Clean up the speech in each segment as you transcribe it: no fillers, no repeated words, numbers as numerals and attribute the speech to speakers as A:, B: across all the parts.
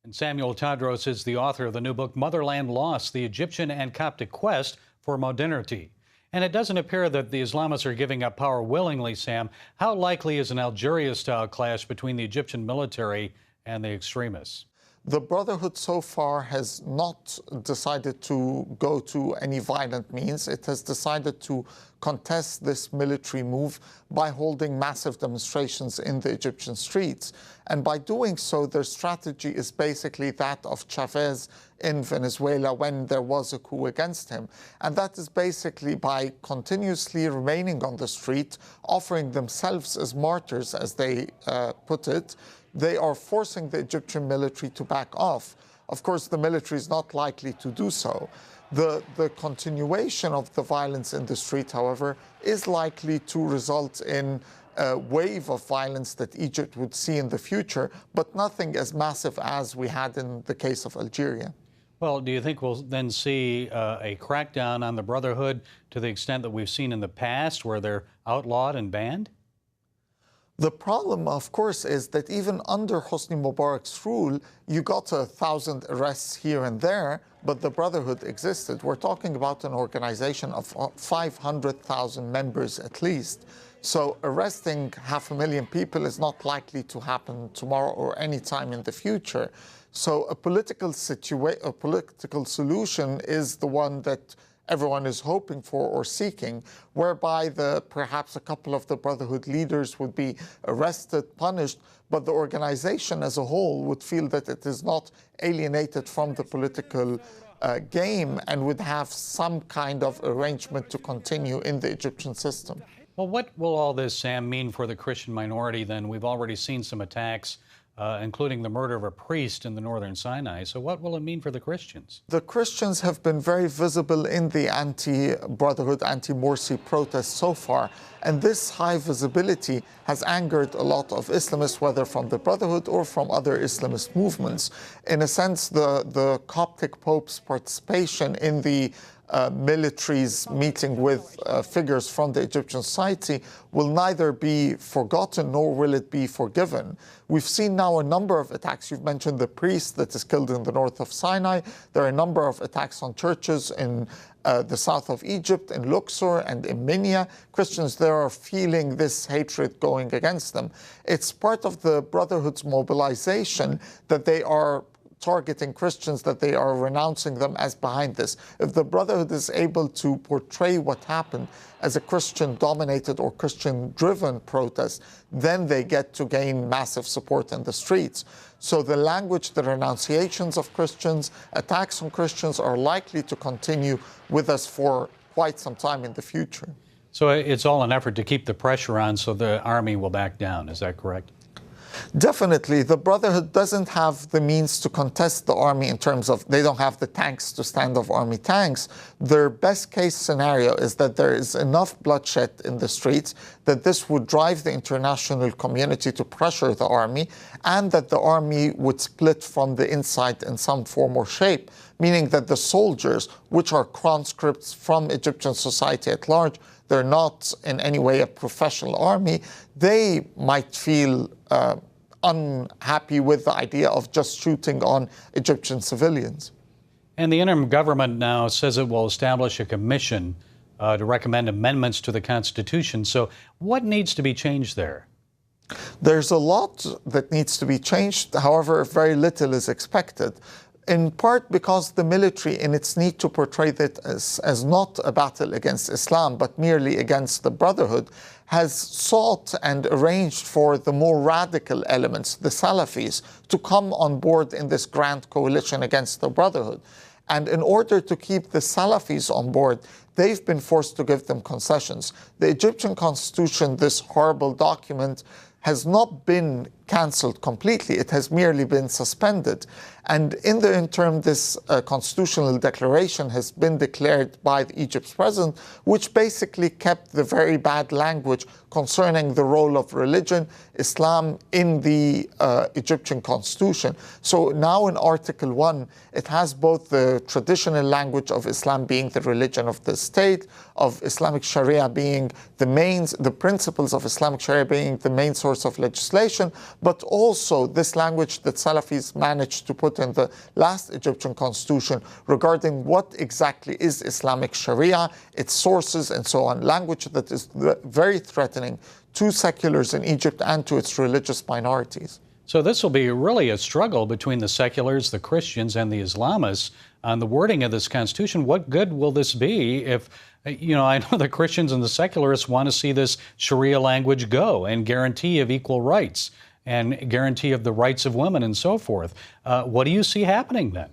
A: And Samuel Tadros is the author of the new book, Motherland Lost, the Egyptian and Coptic Quest for Modernity. And it doesn't appear that the Islamists are giving up power willingly, Sam. How likely is an Algeria-style clash between the Egyptian military and the extremists?
B: The Brotherhood so far has not decided to go to any violent means. It has decided to contest this military move by holding massive demonstrations in the Egyptian streets. And by doing so, their strategy is basically that of Chavez in Venezuela when there was a coup against him. And that is basically by continuously remaining on the street, offering themselves as martyrs, as they put it. They are forcing the Egyptian military to back off. Of course, the military is not likely to do so. The continuation of the violence in the street, however, is likely to result in a wave of violence that Egypt would see in the future, but nothing as massive as we had in the case of Algeria.
A: Well, do you think we'll then see a crackdown on the Brotherhood to the extent that we've seen in the past, where they're outlawed and banned?
B: The problem, of course, is that even under Hosni Mubarak's rule, you got 1,000 arrests here and there, but the Brotherhood existed. We're talking about an organization of 500,000 members at least. So arresting 500,000 people is not likely to happen tomorrow or any time in the future. So a political solution is the one that everyone is hoping for or seeking, whereby perhaps a couple of the Brotherhood leaders would be arrested, punished, but the organization as a whole would feel that it is not alienated from the political game and would have some kind of arrangement to continue in the Egyptian system.
A: Well, what will all this, Sam, mean for the Christian minority then? We've already seen some attacks, including the murder of a priest in the northern Sinai. So what will it mean for the Christians?
B: The Christians have been very visible in the anti-Brotherhood, anti-Morsi protests so far. And this high visibility has angered a lot of Islamists, whether from the Brotherhood or from other Islamist movements. In a sense, the Coptic Pope's participation in the military's meeting with figures from the Egyptian society will neither be forgotten nor will it be forgiven. We've seen now a number of attacks. You've mentioned the priest that is killed in the north of Sinai. There are a number of attacks on churches in the south of Egypt, in Luxor and in Minya. Christians there are feeling this hatred going against them. It's part of the Brotherhood's mobilization that they are targeting Christians, that they are renouncing them as behind this. If the Brotherhood is able to portray what happened as a Christian-dominated or Christian-driven protest, then they get to gain massive support in the streets. So the language, the renunciations of Christians, attacks on Christians are likely to continue with us for quite some time in the future.
A: So it's all an effort to keep the pressure on so the army will back down. Is that correct?
B: Definitely. The Brotherhood doesn't have the means to contest the army in terms of they don't have the tanks to stand off army tanks. Their best case scenario is that there is enough bloodshed in the streets that this would drive the international community to pressure the army, and that the army would split from the inside in some form or shape, meaning that the soldiers, which are conscripts from Egyptian society at large, they're not in any way a professional army, they might feel unhappy with the idea of just shooting on Egyptian civilians.
A: And the interim government now says it will establish a commission to recommend amendments to the Constitution. So what needs to be changed there?
B: There's a lot that needs to be changed. However, very little is expected. In part because the military, in its need to portray it as not a battle against Islam, but merely against the Brotherhood, has sought and arranged for the more radical elements, the Salafis, to come on board in this grand coalition against the Brotherhood. And in order to keep the Salafis on board, they've been forced to give them concessions. The Egyptian constitution, this horrible document, has not been cancelled completely. It has merely been suspended. And in the interim, this constitutional declaration has been declared by Egypt's president, which basically kept the very bad language concerning the role of religion, Islam, in the Egyptian constitution. So now in Article 1, it has both the traditional language of Islam being the religion of the state, of Islamic Sharia being the principles of Islamic Sharia being the main source of legislation, but also this language that Salafis managed to put in the last Egyptian constitution regarding what exactly is Islamic Sharia, its sources, and so on. Language that is very threatening to seculars in Egypt and to its religious minorities.
A: So this will be really a struggle between the seculars, the Christians, and the Islamists on the wording of this constitution. What good will this be if, I know the Christians and the secularists want to see this Sharia language go and guarantee of equal rights and guarantee of the rights of women and so forth. What do you see happening then?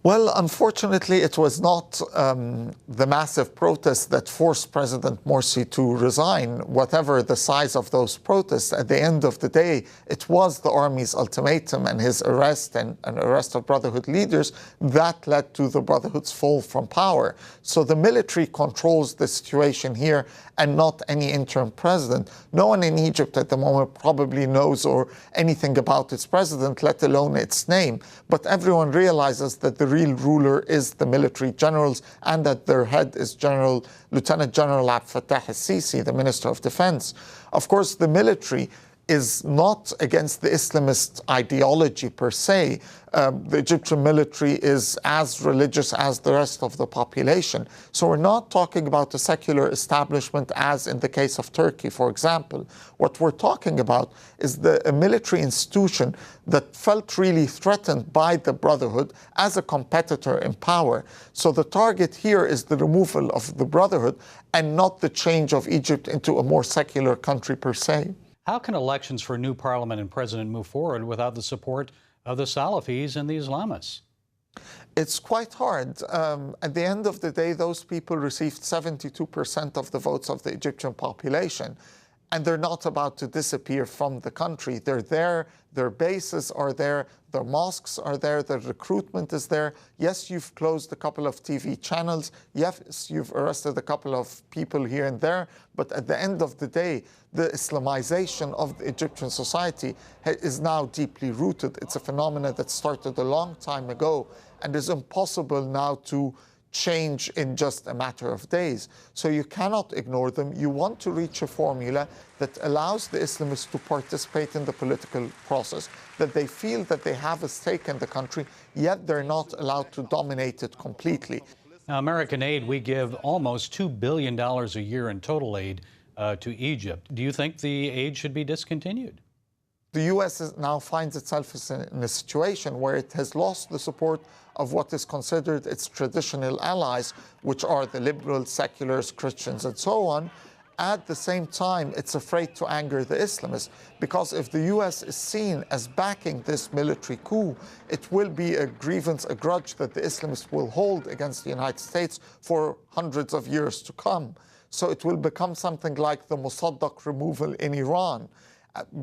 B: Well, unfortunately, it was not the massive protests that forced President Morsi to resign. Whatever the size of those protests, at the end of the day, it was the army's ultimatum and his arrest and arrest of Brotherhood leaders that led to the Brotherhood's fall from power. So the military controls the situation here and not any interim president. No one in Egypt at the moment probably knows or anything about its president, let alone its name. But everyone realizes that the real ruler is the military generals and that their head is Lieutenant General Abdel Fattah al-Sisi, the Minister of Defense. Of course, the military is not against the Islamist ideology per se. The Egyptian military is as religious as the rest of the population. So we're not talking about a secular establishment as in the case of Turkey, for example. What we're talking about is a military institution that felt really threatened by the Brotherhood as a competitor in power. So the target here is the removal of the Brotherhood and not the change of Egypt into a more secular country per se.
A: How can elections for a new parliament and president move forward without the support of the Salafis and the Islamists?
B: It's quite hard. At the end of the day, those people received 72% of the votes of the Egyptian population. And they're not about to disappear from the country. They're there, their bases are there, their mosques are there, their recruitment is there. Yes, you've closed a couple of TV channels. Yes, you've arrested a couple of people here and there. But at the end of the day, the Islamization of the Egyptian society is now deeply rooted. It's a phenomenon that started a long time ago and is impossible now to change in just a matter of days. So you cannot ignore them. You want to reach a formula that allows the Islamists to participate in the political process, that they feel that they have a stake in the country, yet they're not allowed to dominate it completely.
A: Now, American aid, we give almost $2 billion a year in total aid to Egypt. Do you think the aid should be discontinued?
B: The U.S. now finds itself in a situation where it has lost the support of what is considered its traditional allies, which are the liberals, seculars, Christians, and so on. At the same time, it's afraid to anger the Islamists, because if the U.S. is seen as backing this military coup, it will be a grievance, a grudge that the Islamists will hold against the United States for hundreds of years to come. So it will become something like the Mossadegh removal in Iran.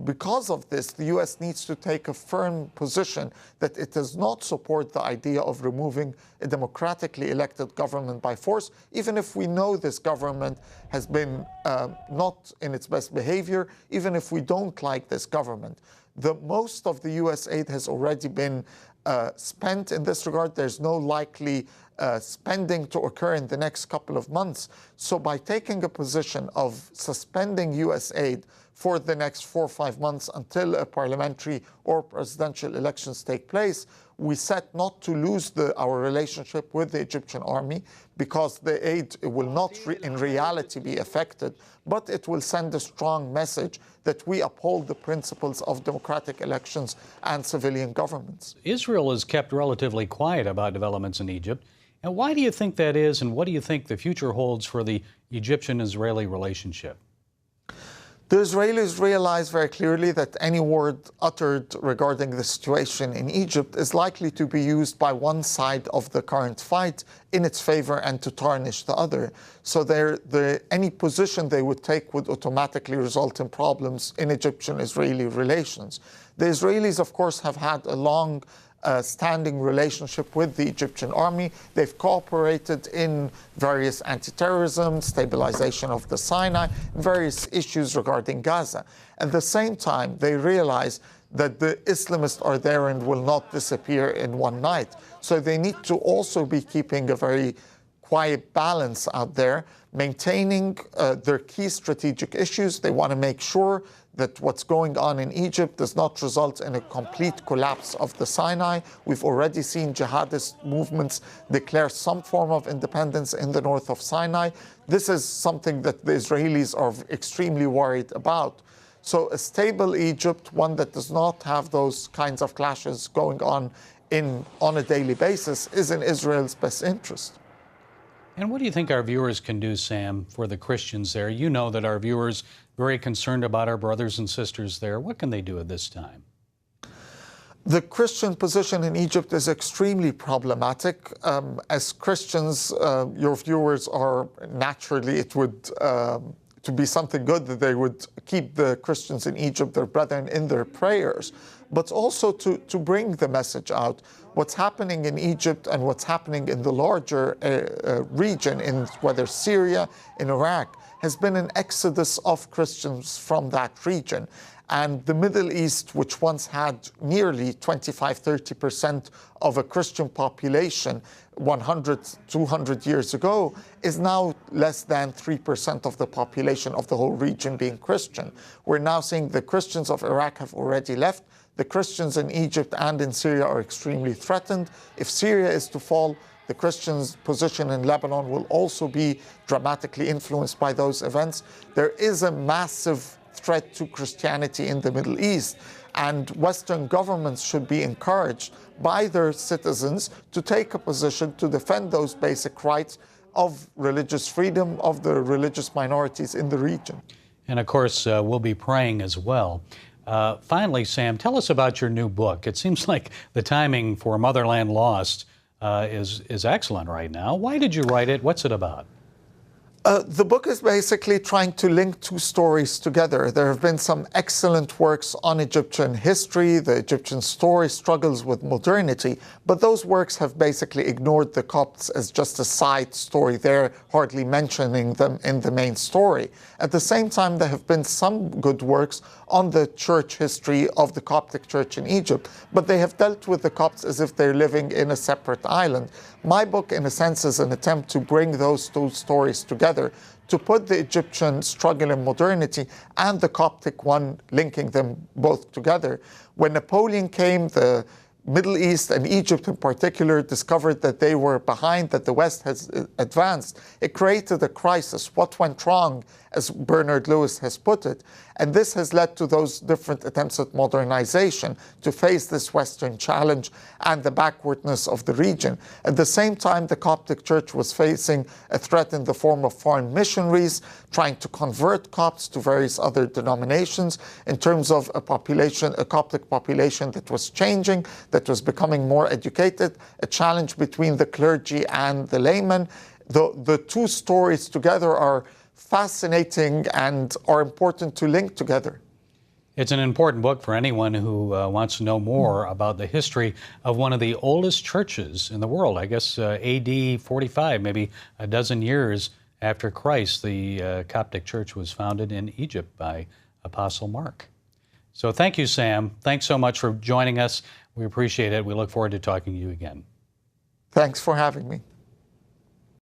B: Because of this, the U.S. needs to take a firm position that it does not support the idea of removing a democratically elected government by force, even if we know this government has been not in its best behavior, even if we don't like this government. Most of the U.S. aid has already been spent in this regard. There's no likely spending to occur in the next couple of months. So by taking a position of suspending U.S. aid for the next 4 or 5 months until a parliamentary or presidential elections take place, we set not to lose our relationship with the Egyptian army, because the aid will not in reality be affected, but it will send a strong message that we uphold the principles of democratic elections and civilian governments.
A: Israel has kept relatively quiet about developments in Egypt. And why do you think that is, and what do you think the future holds for the Egyptian-Israeli relationship?
B: The Israelis realize very clearly that any word uttered regarding the situation in Egypt is likely to be used by one side of the current fight in its favor and to tarnish the other. So any position they would take would automatically result in problems in Egyptian-Israeli relations. The Israelis, of course, have had a long standing relationship with the Egyptian army. They've cooperated in various anti-terrorism, stabilization of the Sinai, various issues regarding Gaza. At the same time, they realize that the Islamists are there and will not disappear in one night. So they need to also be keeping a very quiet balance out there, maintaining their key strategic issues. They want to make sure that what's going on in Egypt does not result in a complete collapse of the Sinai. We've already seen jihadist movements declare some form of independence in the north of Sinai. This is something that the Israelis are extremely worried about. So a stable Egypt, one that does not have those kinds of clashes going on a daily basis, is in Israel's best interest.
A: And what do you think our viewers can do, Sam, for the Christians there? You know that our viewers are very concerned about our brothers and sisters there. What can they do at this time?
B: The Christian position in Egypt is extremely problematic. As Christians, your viewers are naturally, it would to be something good that they would keep the Christians in Egypt, their brethren, in their prayers, but also to bring the message out. What's happening in Egypt and what's happening in the larger region, in whether Syria, in Iraq, has been an exodus of Christians from that region. And the Middle East, which once had nearly 25–30% of a Christian population 100, 200 years ago, is now less than 3% of the population of the whole region being Christian. We're now seeing the Christians of Iraq have already left. The Christians in Egypt and in Syria are extremely threatened. If Syria is to fall, the Christians' position in Lebanon will also be dramatically influenced by those events. There is a massive threat to Christianity in the Middle East, and Western governments should be encouraged by their citizens to take a position to defend those basic rights of religious freedom of the religious minorities in the region.
A: And of course, we'll be praying as well. Finally, Sam, tell us about your new book. It seems like the timing for Motherland Lost is excellent right now. Why did you write it? What's it about?
B: The book is basically trying to link two stories together. There have been some excellent works on Egyptian history. The Egyptian story struggles with modernity, but those works have basically ignored the Copts as just a side story. They're hardly mentioning them in the main story. At the same time, there have been some good works on the church history of the Coptic Church in Egypt, but they have dealt with the Copts as if they're living in a separate island. My book, in a sense, is an attempt to bring those two stories together, to put the Egyptian struggle in modernity and the Coptic one, linking them both together. When Napoleon came, the Middle East and Egypt in particular discovered that they were behind, that the West has advanced. It created a crisis. What went wrong, as Bernard Lewis has put it? And this has led to those different attempts at modernization to face this Western challenge and the backwardness of the region. At the same time, the Coptic Church was facing a threat in the form of foreign missionaries trying to convert Copts to various other denominations, in terms of a population, a Coptic population that was changing, that was becoming more educated, a challenge between the clergy and the laymen. The two stories together are fascinating and are important to link together.
A: It's an important book for anyone who wants to know more about the history of one of the oldest churches in the world. I guess AD 45, maybe a dozen years after Christ, the Coptic Church was founded in Egypt by Apostle Mark. So thank you, Sam. Thanks so much for joining us. We appreciate it. We look forward to talking to you again.
B: Thanks for having me.